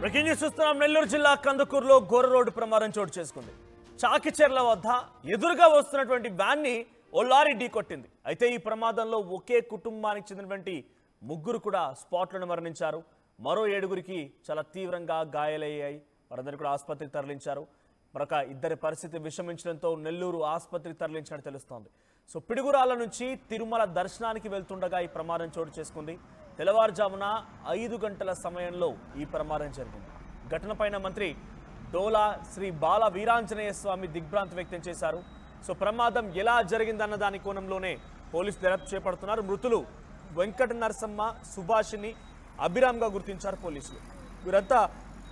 Breaking news చూస్తున్నాం. నెల్లూరు జిల్లా కందుకూరులో ఘోర రోడ్డు ప్రమాదం చోటు చేసుకుంది. చాకిచెర్ల వద్ద ఎదురుగా వస్తున్నటువంటి వ్యాన్ ని ఓ లారీ ఢీకొట్టింది. అయితే ఈ ప్రమాదంలో ఒకే కుటుంబానికి చెందినటువంటి ముగ్గురు కూడా స్పాట్లను మరణించారు. మరో 7గురికి చాలా తీవ్రంగా గాయాలయ్యాయి. వారందరినీ కూడా ఆసుపత్రికి తరలించారు. మరొక ఇద్దరి పరిస్థితి విషమించడంతో నెల్లూరు ఆసుపత్రికి తరలించినట్టు తెలుస్తోంది. సో పిడుగురాల నుంచి తిరుమల దర్శనానికి వెళ్తుండగా ఈ ప్రమాదం చోటు చేసుకుంది. తెల్లవారుజామున 5 గంటల సమయంలో ఈ ప్రమాదం జరిగింది. ఘటనపైన మంత్రి డోలా శ్రీ బాల వీరాంజనేయ స్వామి దిగ్భ్రాంతి వ్యక్తం చేశారు. సో ప్రమాదం ఎలా జరిగిందన్న దాని కోణంలోనే పోలీసులు దర్యాప్తు చేపడుతున్నారు. మృతులు వెంకట నరసమ్మ, సుభాషిని, అభిరామ్గా గుర్తించారు పోలీసులు. వీరంతా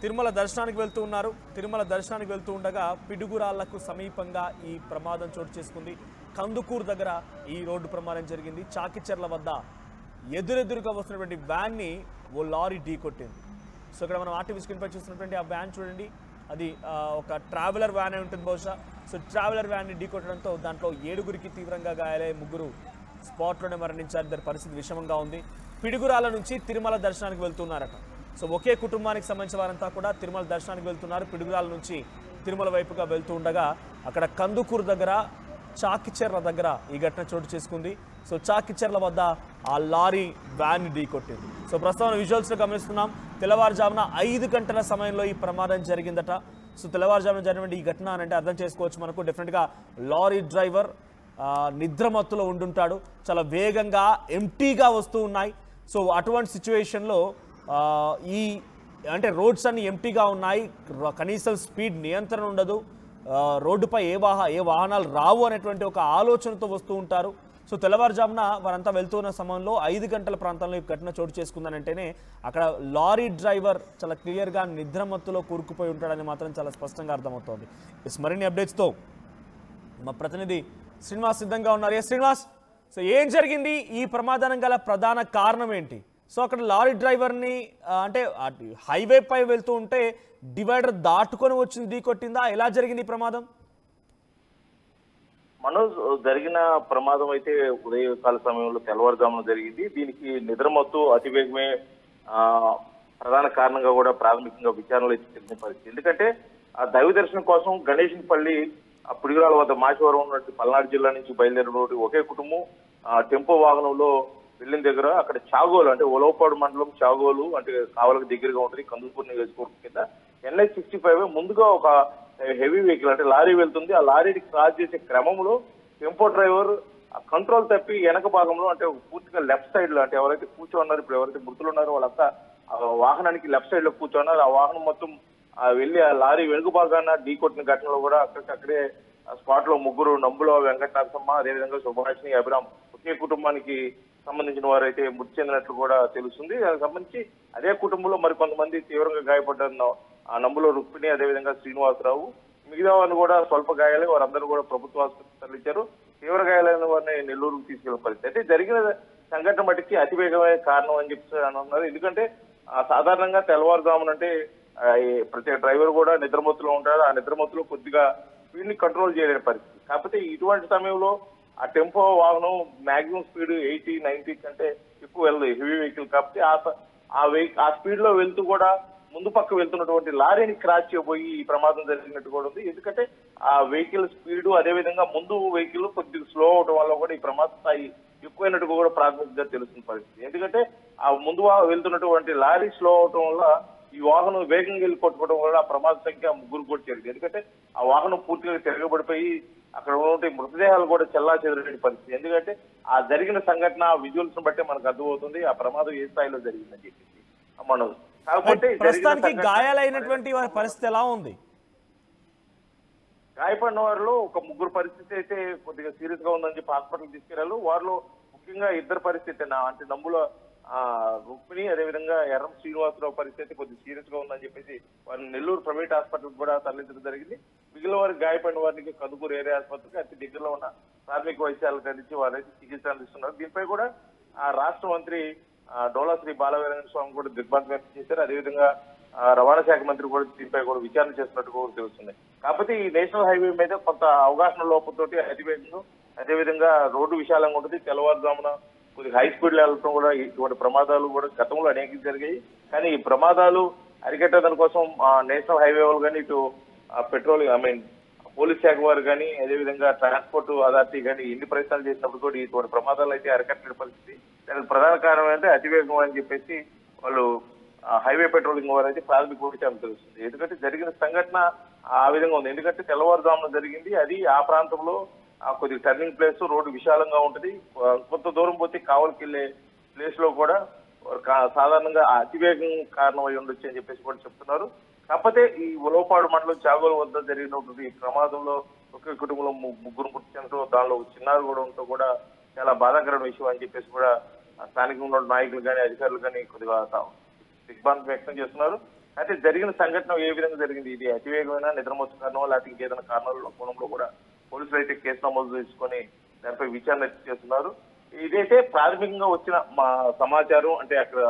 తిరుమల దర్శనానికి వెళ్తూ ఉన్నారు. తిరుమల దర్శనానికి వెళ్తూ ఉండగా పిడుగురాళ్లకు సమీపంగా ఈ ప్రమాదం చోటు చేసుకుంది. కందుకూరు దగ్గర ఈ రోడ్డు ప్రమాదం జరిగింది. చాకిచెర్ల వద్ద ఎదురెదురుగా వస్తున్నటువంటి వ్యాన్ని ఓ లారీ ఢీకొట్టింది. సో ఇక్కడ మనం ఆర్టీవీ స్క్రీన్ పై చూస్తున్నటువంటి ఆ వ్యాన్ చూడండి, అది ఒక ట్రావెలర్ వ్యాన్ అయి ఉంటుంది బహుశా. సో ట్రావెలర్ వ్యాన్ని ఢీకొట్టడంతో దాంట్లో 7గురికి తీవ్రంగా గాయాలై ముగ్గురు స్పాట్లోనే మరణించారు. ఇద్దరి పరిస్థితి విషమంగా ఉంది. పిడుగురాల నుంచి తిరుమల దర్శనానికి వెళ్తున్నారట. సో ఒకే కుటుంబానికి సంబంధించిన వారంతా కూడా తిరుమల దర్శనానికి వెళ్తున్నారు. పిడుగురాల నుంచి తిరుమల వైపుగా వెళ్తూ ఉండగా అక్కడ కందుకూరు దగ్గర, చాకిచెర్ల దగ్గర ఈ ఘటన చోటు చేసుకుంది. సో చాకిచెర్ల వద్ద ఆ లారీ వ్యాన్ ఢీకొట్టింది. సో ప్రస్తుతం విజువల్స్లో గమనిస్తున్నాం. తెల్లవారుజామున 5 గంటల సమయంలో ఈ ప్రమాదం జరిగిందట. సో తెల్లవారుజామున జరిగిన ఈ ఘటన అంటే అర్థం చేసుకోవచ్చు మనకు. డెఫినెట్గా లారీ డ్రైవర్ నిద్రమత్తులో ఉండుంటాడు. చాలా వేగంగా ఎంటీగా వస్తూ ఉన్నాయి. సో అటువంటి సిచ్యువేషన్లో ఈ అంటే రోడ్స్ అన్ని ఎంటీగా ఉన్నాయి. కనీసం స్పీడ్ నియంత్రణ ఉండదు. రోడ్డుపై ఏ వాహనాలు రావు అనేటువంటి ఒక ఆలోచనతో వస్తూ ఉంటారు. సో తెల్లవారుజామున వారంతా వెళ్తున్న సమయంలో 5 గంటల ప్రాంతంలో ఈ ఘటన చోటు చేసుకుందని అంటేనే అక్కడ లారీ డ్రైవర్ చాలా క్లియర్గా నిద్రమత్తులో కూరుకుపోయి ఉంటాడని మాత్రం చాలా స్పష్టంగా అర్థమవుతోంది. మరిన్ని అప్డేట్స్తో మా ప్రతినిధి శ్రీనివాస్ సిద్ధంగా ఉన్నారు. శ్రీనివాస్, సో ఏం జరిగింది? ఈ ప్రమాదానికి గల ప్రధాన కారణం ఏంటి? సో అక్కడ లారీ డ్రైవర్ని అంటే హైవే పై వెళ్తూ ఉంటే డివైడర్ దాటుకొని వచ్చింది, ఢీకొట్టిందా? ఎలా జరిగింది ఈ ప్రమాదం? మనోజ్, జరిగిన ప్రమాదం అయితే ఉదయకాల సమయంలో తెల్లవారుజామున జరిగింది. దీనికి నిద్రమత్తు అతివేగమే ప్రధాన కారణంగా కూడా ప్రాథమికంగా విచారణలో తెలిసిన పరిస్థితి. ఎందుకంటే ఆ దైవ దర్శనం కోసం గణేశన్పల్లి ఆ పిడుగురాల వద్ద మాచివరం ఉన్నట్టు పల్నాడు జిల్లా నుంచి బయలుదేరినటువంటి ఒకే కుటుంబం టెంపో వాహనంలో వెళ్ళిన దగ్గర అక్కడ చాగోలు అంటే ఒలవపాడు మండలం చాగోలు అంటే కావలకు దగ్గరగా ఉంటుంది, కందుకూరు నియోజకవర్గం కింద. NH65 ముందుగా ఒక హెవీ వెహికల్ అంటే లారీ వెళ్తుంది. ఆ లారీని క్రాస్ చేసే క్రమంలో టెంపో డ్రైవర్ కంట్రోల్ తప్పి వెనక భాగంలో అంటే పూర్తిగా లెఫ్ట్ సైడ్ లో అంటే ఎవరైతే కూర్చోన్నారు, ఇప్పుడు ఎవరైతే మృతులు ఉన్నారో వాళ్ళంతా వాహనానికి లెఫ్ట్ సైడ్ లో కూర్చోన్నారు. ఆ వాహనం మొత్తం వెళ్ళి ఆ లారీ వెనుక భాగాన ఢీకొట్టిన ఘటనలో కూడా అక్కడే స్పాట్ లో ముగ్గురు, నంబుల వెంకట నరసమ్మ, అదేవిధంగా సుభాషిని, అభిరామ్ ఒకే కుటుంబానికి సంబంధించిన వారైతే మృతి చెందినట్లు కూడా తెలుస్తుంది. దానికి సంబంధించి అదే కుటుంబంలో మరికొంతమంది తీవ్రంగా గాయపడ్డారు. ఆ నంబులో రుక్మిణి, అదేవిధంగా శ్రీనివాసరావు, మిగతా వారిని కూడా స్వల్ప గాయాలే. వారందరూ కూడా ప్రభుత్వ ఆసుపత్రికి తరలించారు. తీవ్ర గాయాలైన వారిని నెల్లూరుకు తీసుకెళ్లిన పరిస్థితి. అయితే జరిగిన సంఘటన మట్టికి అతివేగమైన కారణం అని చెప్పి అన్నారు. ఎందుకంటే సాధారణంగా తెల్లవారుజామున అంటే ప్రతి డ్రైవర్ కూడా నిద్రమత్తులో ఉంటారు. ఆ నిద్రమత్తులో కొద్దిగా స్పీడ్ ని కంట్రోల్ చేయలేని పరిస్థితి. కాకపోతే ఇటువంటి సమయంలో ఆ టెంపో వాహనం మాక్సిమం స్పీడ్ 80-90 కంటే ఎక్కువ వెళ్ళదు, హెవీ వెహికల్. కాబట్టి ఆ స్పీడ్ లో వెళ్తూ కూడా ముందు పక్క వెళ్తున్నటువంటి లారీని క్రాష్ చేయబోయి ఈ ప్రమాదం జరిగినట్టు కూడా ఉంది. ఎందుకంటే ఆ వెహికల్ స్పీడ్, అదేవిధంగా ముందు వెహికల్ కొద్దిగా స్లో అవడం వల్ల కూడా ఈ ప్రమాద స్థాయి ఎక్కువైనట్టు కూడా ప్రాథమికంగా తెలుస్తున్న పరిస్థితి. ఎందుకంటే ఆ ముందు వెళ్తున్నటువంటి లారీ స్లో అవడం వల్ల ఈ వాహనం వేగంగా వెళ్ళి కొట్టుకోవడం వల్ల ఆ ప్రమాద సంఖ్య 3 కూడా చేరింది. ఎందుకంటే ఆ వాహనం పూర్తిగా తిరగబడిపోయి అక్కడ ఉన్న మృతదేహాలు కూడా చెల్లా చెదరలేని పరిస్థితి. ఎందుకంటే ఆ జరిగిన సంఘటన విజువల్స్ బట్టే మనకు అర్థమవుతుంది ఆ ప్రమాదం ఏ స్థాయిలో జరిగిందని చెప్పేసి. మనం కాకపోతే ప్రస్తుతానికి గాయాలైనటువంటి వారి పరిస్థితి ఎలా ఉంది? గాయపడిన వారిలో ఒక ముగ్గురు పరిస్థితి అయితే కొద్దిగా సీరియస్ గా ఉందని చెప్పి హాస్పిటల్ తీసుకెళ్లారు. వారిలో ముఖ్యంగా ఇద్దరు పరిస్థితి అంటే నంబుల రుక్మిణి, అదేవిధంగా ఎర్రం శ్రీనివాసరావు పరిస్థితి కొద్దిగా సీరియస్ గా ఉందని చెప్పేసి వారిని నెల్లూరు ప్రైవేట్ హాస్పిటల్ కూడా తరలించడం జరిగింది. మిగిలిన వారికి గాయపడిన వారికి కందుకూరు ఏరియా ఆసుపత్రికి అతి దగ్గరలో ఉన్న ప్రాథమిక వైద్యాలకు అందించి వారైతే చికిత్స అందిస్తున్నారు. దీనిపై కూడా రాష్ట్ర మంత్రి డోలా శ్రీ బాల వీరాంజనేయ స్వామి కూడా దిగ్భ్రాంతి వ్యక్తం చేశారు. అదేవిధంగా రవాణా శాఖ మంత్రి కూడా దీనిపై కూడా విచారణ చేస్తున్నట్టు కూడా తెలుస్తుంది. కాకపోతే ఈ నేషనల్ హైవే మీద కొంత అవగాహన లోపంతో అతివేగంగా, అదేవిధంగా రోడ్డు విశాలంగా ఉంటుంది. తెల్లవారుజామున కొద్దిగా హై స్పీడ్ లో వెళ్ళడం కూడా ఇటువంటి ప్రమాదాలు కూడా గతంలో అనేక జరిగాయి. కానీ ఈ ప్రమాదాలు అరికట్టడం కోసం నేషనల్ హైవే వాళ్ళు కానీ ఇటు పెట్రోల్ పోలీస్ శాఖ వారు కానీ అదేవిధంగా ట్రాన్స్పోర్ట్ అథారిటీ కానీ ఎన్ని ప్రయత్నాలు చేసినప్పుడు కూడా ఇటువంటి ప్రమాదాలు అయితే అరికట్టిన పరిస్థితి. దానికి ప్రధాన కారణం అంటే అతివేగం అని చెప్పేసి వాళ్ళు హైవే పెట్రోలింగ్ వారు అయితే ప్రాథమిక విషయం తెలుస్తుంది. ఎందుకంటే జరిగిన సంఘటన ఆ విధంగా ఉంది. ఎందుకంటే తెల్లవారుజామున జరిగింది. అది ఆ ప్రాంతంలో కొద్దిగా టర్నింగ్ ప్లేస్, రోడ్డు విశాలంగా ఉంటుంది. కొంత దూరం పోతే కావలికి వెళ్ళే ప్లేస్ లో కూడా సాధారణంగా అతివేగం కారణం అయి ఉండొచ్చు అని చెప్పేసి కూడా చెప్తున్నారు. కాకపోతే ఈ ఉలవపాడు మండలం చాగోలు వద్ద జరిగినటువంటి ఈ ప్రమాదంలో ఒకే కుటుంబంలో ముగ్గురు మృతి చెందడం, దానిలో చిన్నారు కూడా ఉండటం కూడా చాలా బాధాకరమైన విషయం అని చెప్పేసి కూడా స్థానికంగా ఉన్న నాయకులు కానీ అధికారులు కానీ కొద్దిగా దిగ్భ్రాంతి వ్యక్తం చేస్తున్నారు. అయితే జరిగిన సంఘటన ఏ విధంగా జరిగింది, ఇది అతివేగమైన నిద్రమత్తు కారణమో లేకపోతే ఇంకేదైనా కారణాల కోణంలో కూడా పోలీసులు అయితే కేసు నమోదు చేసుకొని దానిపై విచారణ చేస్తున్నారు. ఇదైతే ప్రాథమికంగా వచ్చిన మా సమాచారం. అంటే అక్కడ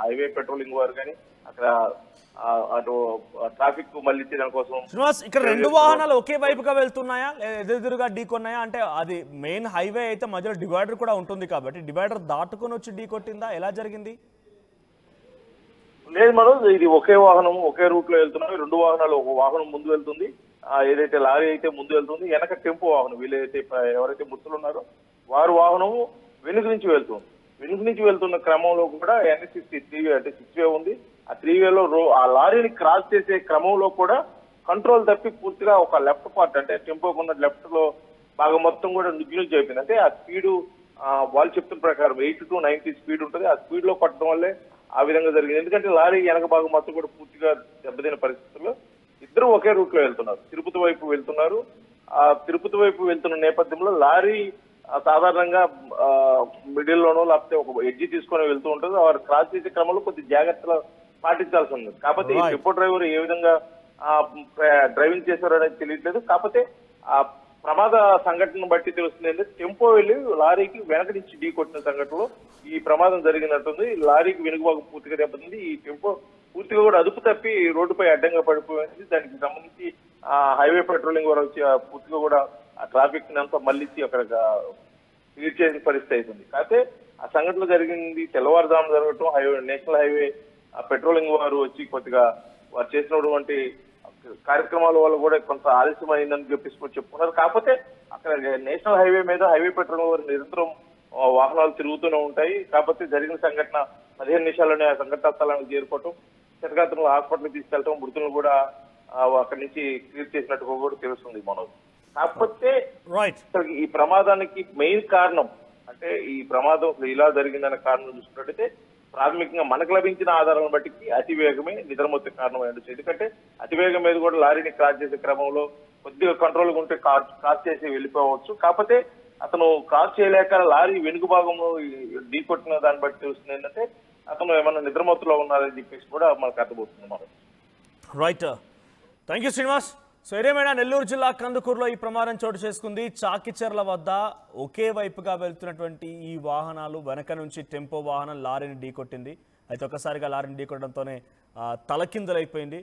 హైవే పెట్రోలింగ్ వారు కానీ అక్కడ అటు ట్రాఫిక్ మళ్ళీ దానికోసం శ్రీనివాస్, ఇక్కడ రెండు వాహనాలు ఒకే వైపుగా వెళ్తున్నాయా, ఎదురుగా ఢీకొన్నాయా? అంటే అది మెయిన్ హైవే అయితే మధ్యలో డివైడర్ కూడా ఉంటుంది కాబట్టి డివైడర్ దాటుకొని వచ్చి ఢీకొట్టిందా, ఎలా జరిగింది? లేదు మనోజ్, ఇది ఒకే వాహనం ఒకే రూట్ లో వెళ్తున్నాయి. రెండు వాహనాలు, ఒక వాహనం ముందు వెళ్తుంది, ఏదైతే లారీ అయితే ముందు వెళ్తుంది, వెనక టెంపో వాహనం వీళ్ళైతే ఎవరైతే మృతులు ఉన్నారో వారు వాహనము వెనుక నుంచి వెళ్తుంది. వెనుక నుంచి వెళ్తున్న క్రమంలో కూడా NH-60 3-way అంటే 6-way ఉంది. ఆ 3-wayలో ఆ లారీని క్రాస్ చేసే క్రమంలో కూడా కంట్రోల్ తప్పి పూర్తిగా ఒక లెఫ్ట్ పార్ట్ అంటే టెంపోకున్న లెఫ్ట్ లో భాగం మొత్తం కూడా నుంచి అయిపోయింది. అంటే ఆ స్పీడ్ వాళ్ళు చెప్తున్న ప్రకారం 80 to 90 స్పీడ్ ఉంటుంది. ఆ స్పీడ్ లో కొట్టడం వల్లే ఆ విధంగా జరిగింది. ఎందుకంటే లారీ వెనక భాగం మొత్తం కూడా పూర్తిగా దెబ్బతిన పరిస్థితుల్లో ఇద్దరు ఒకే రూట్ లో వెళ్తున్నారు. తిరుపతి వైపు వెళ్తున్నారు. ఆ తిరుపతి వైపు వెళ్తున్న నేపథ్యంలో లారీ సాధారణంగా మిడిల్ లోనో లేకపోతే ఒక ఎడ్జి తీసుకొని వెళ్తూ ఉంటుంది. వారు క్రాస్ చేసే క్రమంలో కొద్ది జాగ్రత్తలు పాటించాల్సి ఉంది. కాకపోతే ఈ టెంపో డ్రైవర్ ఏ విధంగా డ్రైవింగ్ చేశారో అనేది తెలియట్లేదు. కాకపోతే ఆ ప్రమాద సంఘటనను బట్టి తెలుస్తుంది అంటే టెంపో వెళ్లి లారీకి వెనక నుంచి ఢీ కొట్టిన సంఘటనలో ఈ ప్రమాదం జరిగినట్టుంది. లారీకి వెనుక భాగం పూర్తిగా దెబ్బతింది. ఈ టెంపో పూర్తిగా కూడా అదుపు తప్పి రోడ్డుపై అడ్డంగా పడిపోయింది. దానికి సంబంధించి హైవే పెట్రోలింగ్ వారు వచ్చి పూర్తిగా కూడా ఆ ట్రాఫిక్ అంతా మళ్ళించి అక్కడ క్లియర్ చేసిన పరిస్థితి అవుతుంది. కాకపోతే ఆ సంఘటన జరిగింది తెల్లవారుజాము జరగటం, నేషనల్ హైవే పెట్రోలింగ్ వారు వచ్చి కొద్దిగా వారు చేసినటువంటి కార్యక్రమాల వల్ల కూడా కొంత ఆలస్యం అయిందని చెప్పేసి చెప్పుకున్నారు. కాకపోతే అక్కడ నేషనల్ హైవే మీద హైవే పెట్రోలింగ్ వారు నిరంతరం వాహనాలు తిరుగుతూనే ఉంటాయి. కాకపోతే జరిగిన సంఘటన 15 నిమిషాల్లోనే ఆ సంఘటన స్థలానికి చేరుకోవటం, క్షతగాత్రులను హాస్పిటల్కి తీసుకెళ్లటం, మృతులను కూడా అక్కడి నుంచి క్లియర్ చేసినట్టుగా కూడా తెలుస్తుంది మనోజ్. కాకపోతే ఈ ప్రమాదానికి మెయిన్ కారణం అంటే ఈ ప్రమాదం ఇలా జరిగిందనే కారణం చూసుకున్నట్టయితే ప్రాథమికంగా మనకు లభించిన ఆధారాలను బట్టి అతివేగమే నిద్రమత్తు కారణం అయ్యొచ్చు. ఎందుకంటే అతివేగం మీద కూడా లారీని క్రాస్ చేసే క్రమంలో కొద్దిగా కంట్రోల్ ఉంటే క్రాస్ చేసి వెళ్ళిపోవచ్చు. కాకపోతే అతను క్రాస్ చేయలేక లారీ వెనుక భాగంలో ఢీ కొట్టిన దాన్ని బట్టి తెలుస్తుంది ఏంటంటే అతను ఏమన్నా నిద్రమత్తులో ఉన్నారని చెప్పేసి కూడా మనకు అర్థమవుతుంది మనం. Right, thank you Srinivas. So ఏదేమైనా నెల్లూరు జిల్లా కందుకూరులో ఈ ప్రమాదం చోటు చేసుకుంది. చాకిచెర్ల వద్ద ఒకే వైపుగా వెళ్తున్నటువంటి ఈ వాహనాలు వెనక నుంచి టెంపో వాహనం లారీని ఢీకొట్టింది. అయితే ఒక్కసారిగా లారీని ఢీకొట్టడంతోనే తలకిందులైపోయింది.